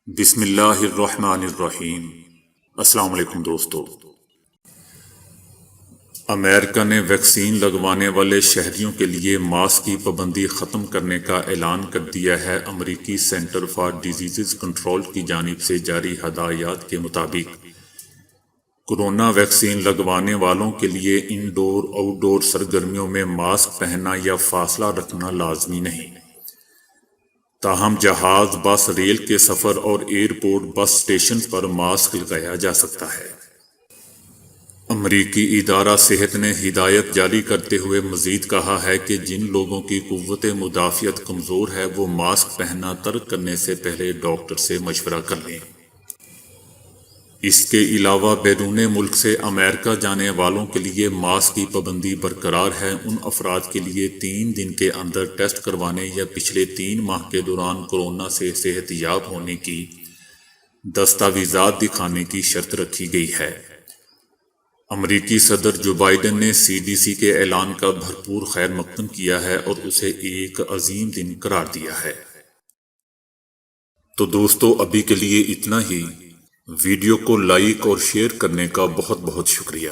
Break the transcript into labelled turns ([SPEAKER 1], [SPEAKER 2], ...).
[SPEAKER 1] بسم اللہ الرحمن الرحیم۔ السلام علیکم دوستو۔ امریکہ نے ویکسین لگوانے والے شہریوں کے لیے ماسک کی پابندی ختم کرنے کا اعلان کر دیا ہے۔ امریکی سینٹر فار ڈیزیز کنٹرول کی جانب سے جاری ہدایات کے مطابق کورونا ویکسین لگوانے والوں کے لیے انڈور آؤٹ ڈور سرگرمیوں میں ماسک پہننا یا فاصلہ رکھنا لازمی نہیں، تاہم جہاز، بس، ریل کے سفر اور ایئرپورٹ بس اسٹیشن پر ماسک لگایا جا سکتا ہے۔ امریکی ادارہ صحت نے ہدایت جاری کرتے ہوئے مزید کہا ہے کہ جن لوگوں کی قوت مدافعت کمزور ہے وہ ماسک پہننا ترک کرنے سے پہلے ڈاکٹر سے مشورہ کر لیں۔ اس کے علاوہ بیرون ملک سے امریکہ جانے والوں کے لیے ماسک کی پابندی برقرار ہے۔ ان افراد کے لیے 3 دن کے اندر ٹیسٹ کروانے یا پچھلے 3 ماہ کے دوران کورونا سے صحت یاب ہونے کی دستاویزات دکھانے کی شرط رکھی گئی ہے۔ امریکی صدر جو بائیڈن نے CDC کے اعلان کا بھرپور خیر مقدم کیا ہے اور اسے ایک عظیم دن قرار دیا ہے۔ تو دوستو، ابھی کے لیے اتنا ہی۔ ویڈیو کو لائک اور شیئر کرنے کا بہت بہت شکریہ۔